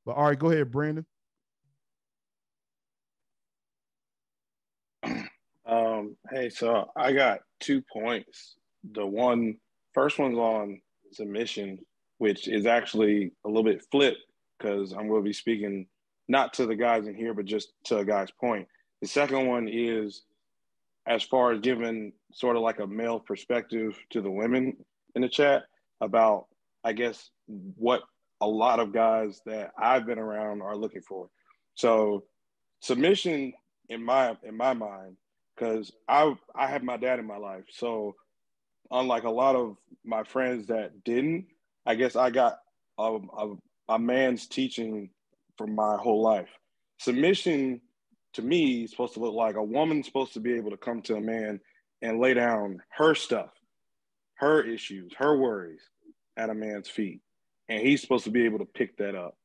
But all right, go ahead, Brandon. Hey, so I got 2 points. First one's on submission, which is actually a little bit flipped because I'm going to be speaking not to the guys in here, but just to a guy's point. The second one is as far as giving sort of like a male perspective to the women in the chat about, I guess, what a lot of guys that I've been around are looking for. So submission in my mind, because I have my dad in my life. So unlike a lot of my friends that didn't, I guess I got a man's teaching for my whole life. Submission to me is supposed to look like a woman's supposed to be able to come to a man and lay down her stuff, her issues, her worries at a man's feet. And he's supposed to be able to pick that up.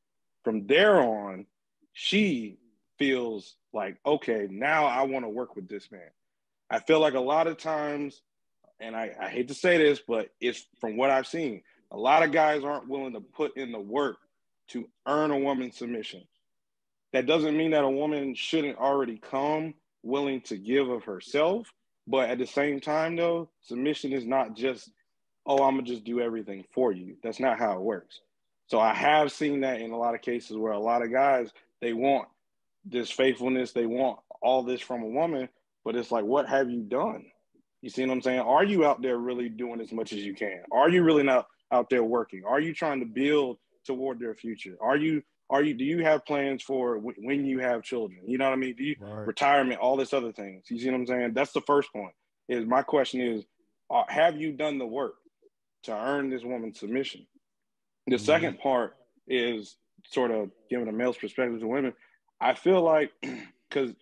From there on, she feels like, okay, now I want to work with this man. I feel like a lot of times, and I hate to say this, but it's from what I've seen, a lot of guys aren't willing to put in the work to earn a woman's submission. That doesn't mean that a woman shouldn't already come willing to give of herself. But at the same time, though, submission is not just, oh, I'm going to just do everything for you. That's not how it works. So I have seen that in a lot of cases where a lot of guys, they want this faithfulness, they want all this from a woman, but it's like, what have you done? You see what I'm saying? Are you out there really doing as much as you can? Are you really not out there working? Are you trying to build toward their future? Do you have plans for when you have children? You know what I mean? Do you retirement, all this other things? You see what I'm saying? That's the first point. Is my question is, have you done the work to earn this woman's submission? The second part is sort of giving a male's perspective to women. I feel like because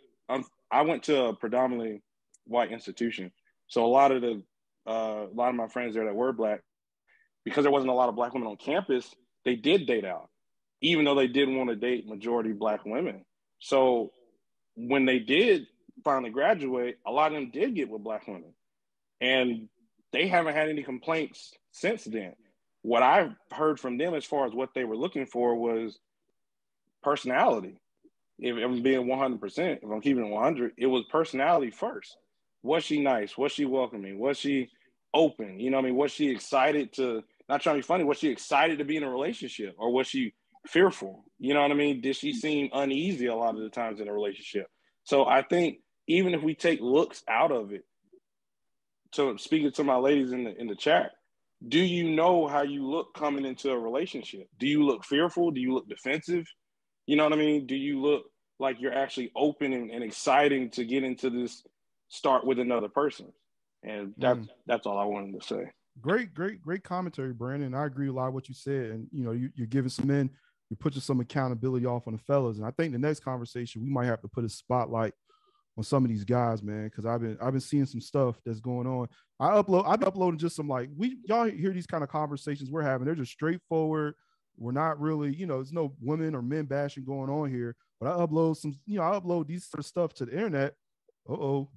I went to a predominantly white institution, so a lot of my friends there that were black, because there wasn't a lot of black women on campus, they did date out, even though they didn't want to date majority black women. So when they did finally graduate, a lot of them did get with black women, and they haven't had any complaints since then. What I've heard from them as far as what they were looking for was personality. If I'm being 100%, if I'm keeping it 100, it was personality first. Was she nice? Was she welcoming? Was she open? You know what I mean? Was she excited to, not trying to be funny, was she excited to be in a relationship, or was she fearful? You know what I mean? Did she seem uneasy a lot of the times in a relationship? So I think even if we take looks out of it, to speaking to my ladies in the chat, do you know how you look coming into a relationship? Do you look fearful? Do you look defensive? You know what I mean? Do you look like you're actually open and exciting to get into this, start with another person? And that's all I wanted to say. Great commentary, Brandon. I agree with a lot of what you said. And, you know, you're giving some men, you're putting some accountability off on the fellas. And I think the next conversation, we might have to put a spotlight on some of these guys, man, because I've been seeing some stuff that's going on. I've uploaded just some, like, y'all hear these kind of conversations we're having. They're just straightforward. We're not really, you know, there's no women or men bashing going on here. But I upload these sort of stuff to the internet.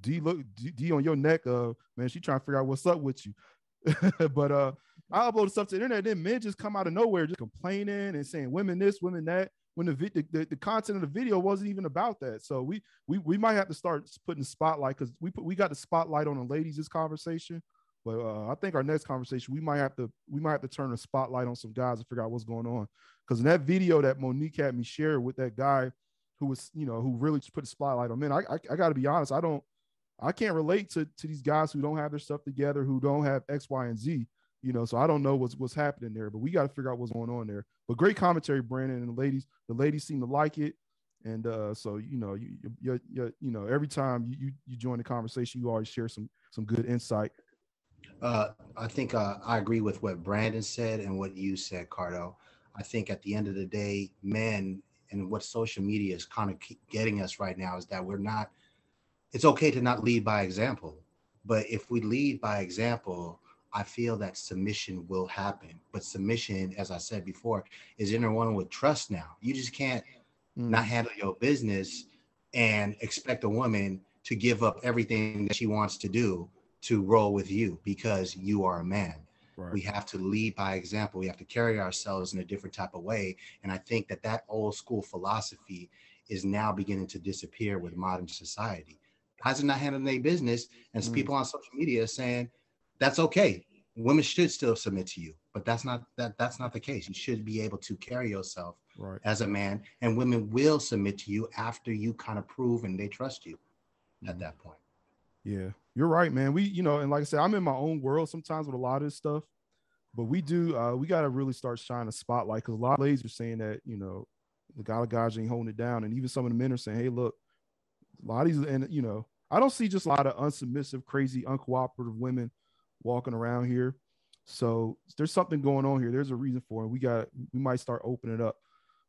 D on your neck, man, she trying to figure out what's up with you. But I upload stuff to the internet, then men just come out of nowhere just complaining and saying women this, women that, when the content of the video wasn't even about that. So we might have to start putting the spotlight, because we got the spotlight on the ladies this conversation. But I think our next conversation, we might have to turn a spotlight on some guys and figure out what's going on. Because in that video that Monique had me share with that guy who was, you know, who really put a spotlight on men, I got to be honest, I can't relate to these guys who don't have their stuff together, who don't have X, Y, and Z, you know, so I don't know what's happening there, but we got to figure out what's going on there. But great commentary, Brandon, and the ladies seem to like it. And so, you know, you know, every time you join the conversation, you always share some good insight. I think I agree with what Brandon said and what you said, Cardo. I think at the end of the day, men, and what social media is kind of getting us right now, is that it's okay to not lead by example. But if we lead by example, I feel that submission will happen. But submission, as I said before, is interwoven with trust now. You just can't not handle your business and expect a woman to give up everything that she wants to do to roll with you because you are a man. We have to lead by example. We have to carry ourselves in a different type of way. And I think that old school philosophy is now beginning to disappear with modern society. Guys are not handling their business, and people on social media saying that's okay. Women should still submit to you, but that's not the case. You should be able to carry yourself as a man, and women will submit to you after you kind of prove and they trust you at that point. Yeah, you're right, man. We, and like I said, I'm in my own world sometimes with a lot of this stuff, but we got to really start shining a spotlight, because a lot of ladies are saying that, the guys ain't holding it down. And even some of the men are saying, hey, look, a lot of these, and, I don't see just a lot of unsubmissive, crazy, uncooperative women walking around here. So there's something going on here. There's a reason for it. We might start opening it up.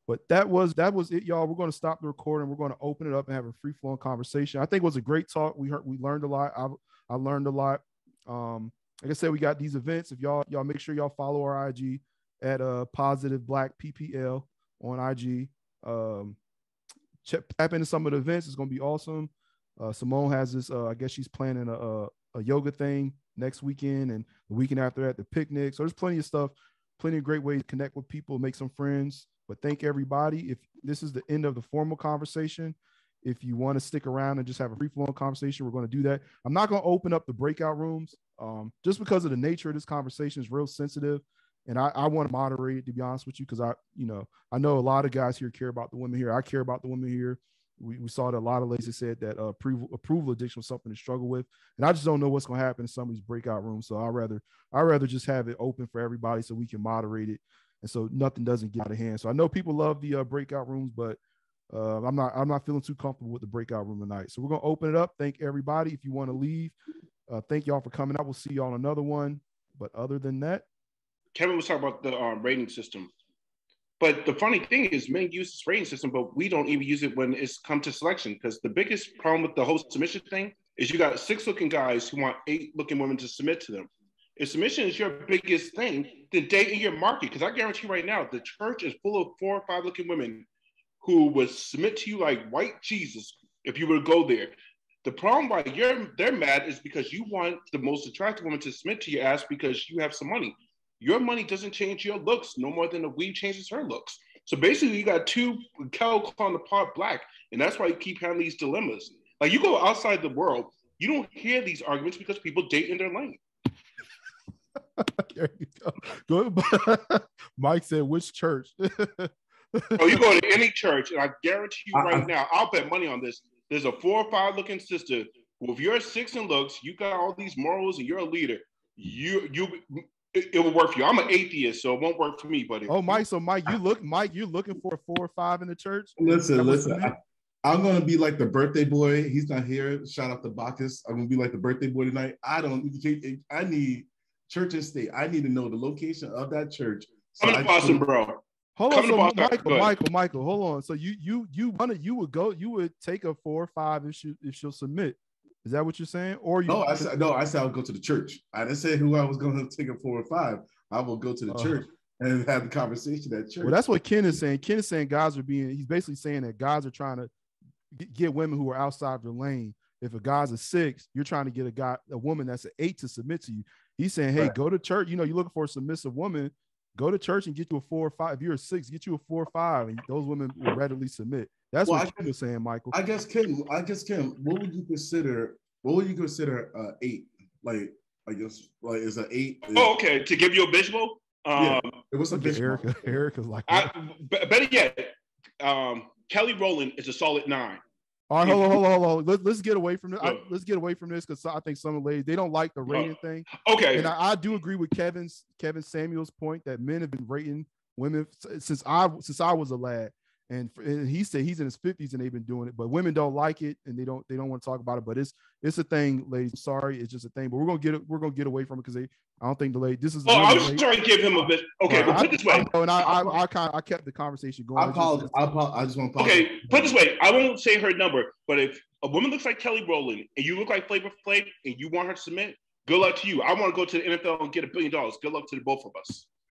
But that was it, y'all. We're going to stop the recording. We're going to open it up and have a free-flowing conversation. I think it was a great talk. We learned a lot. I learned a lot. Like I said, we got these events. If y'all make sure y'all follow our IG at Positive Black PPL on IG. Tap into some of the events. It's going to be awesome. Simone has this. I guess she's planning a yoga thing next weekend, and the weekend after that, the picnic. So there's plenty of stuff, plenty of great ways to connect with people, make some friends. But thank everybody. If this is the end of the formal conversation, if you want to stick around and just have a free-flowing conversation, we're going to do that. I'm not going to open up the breakout rooms just because of the nature of this conversation is real sensitive. And I want to moderate it, to be honest with you, because I know a lot of guys here care about the women here. I care about the women here. We saw that a lot of ladies said that approval addiction was something to struggle with. And I just don't know what's going to happen in some of these breakout rooms. So I'd rather just have it open for everybody so we can moderate it, and so nothing doesn't get out of hand. So I know people love the breakout rooms, but I'm not feeling too comfortable with the breakout room tonight. So we're going to open it up. Thank everybody. If you want to leave, thank y'all for coming out. We'll see y'all on another one. But other than that, Kevin was talking about the rating system. But the funny thing is, men use this rating system, but we don't even use it when it's come to selection. Because the biggest problem with the whole submission thing is you got 6 looking guys who want 8 looking women to submit to them. If submission is your biggest thing, then date in your market. Because I guarantee you right now, the church is full of 4 or 5 looking women who would submit to you like white Jesus if you were to go there. The problem why they're mad is because you want the most attractive woman to submit to your ass because you have some money. Your money doesn't change your looks no more than the weave changes her looks. So basically, you got 2 cows calling the pot black, and that's why you keep having these dilemmas. Like, you go outside the world, you don't hear these arguments because people date in their lane. There you go. Mike said, which church? Oh, you go to any church, and I guarantee you right now, I'll bet money on this. There's a 4 or 5 looking sister who, if you're 6 in looks, you got all these morals, and you're a leader. It will work for you. I'm an atheist, so it won't work for me, buddy. Oh, Mike. So, Mike, you're looking for a 4 or 5 in the church? Listen. I'm going to be like the birthday boy. He's not here. Shout out to Bacchus. I'm going to be like the birthday boy tonight. I need church and state. I need to know the location of that church. So I'm in Boston, bro. Hold on, so Michael, hold on. So you would take a 4 or 5 if she'll submit. Is that what you're saying? Or you? I said I would go to the church. I didn't say who I was going to take a 4 or 5. I will go to the church and have the conversation at church. Well, that's what Ken is saying. Ken is saying he's basically saying that guys are trying to get women who are outside their lane. If a guy's a 6, you're trying to get a woman that's an 8 to submit to you. He's saying, hey, Go to church. You're looking for a submissive woman. Go to church and get you a 4 or 5. If you're a 6, get you a 4 or 5, and those women will readily submit. That's what Ken was saying, Michael. I guess Ken, what would you consider 8? Like is an 8? Okay. To give you a visual, it was a visual. Erica's like, better yet, Kelly Rowland is a solid 9. All right, hold on. Let's get away from this. Let's get away from this because I think some of the ladies, they don't like the rating thing. Okay. And I do agree with Kevin Samuel's point that men have been rating women since I was a lad. And he said he's in his 50s and they've been doing it, but women don't like it and they don't want to talk about it. But it's a thing, ladies. Sorry, it's just a thing. But we're gonna get away from it because I don't think the lady. This is. I was trying to give him a bit. Okay, but put it this way. I kept the conversation going. I just want to. Okay, put it this way. I won't say her number, but if a woman looks like Kelly Rowland and you look like Flavor Flav and you want her to submit, good luck to you. I want to go to the NFL and get $1 billion. Good luck to the both of us.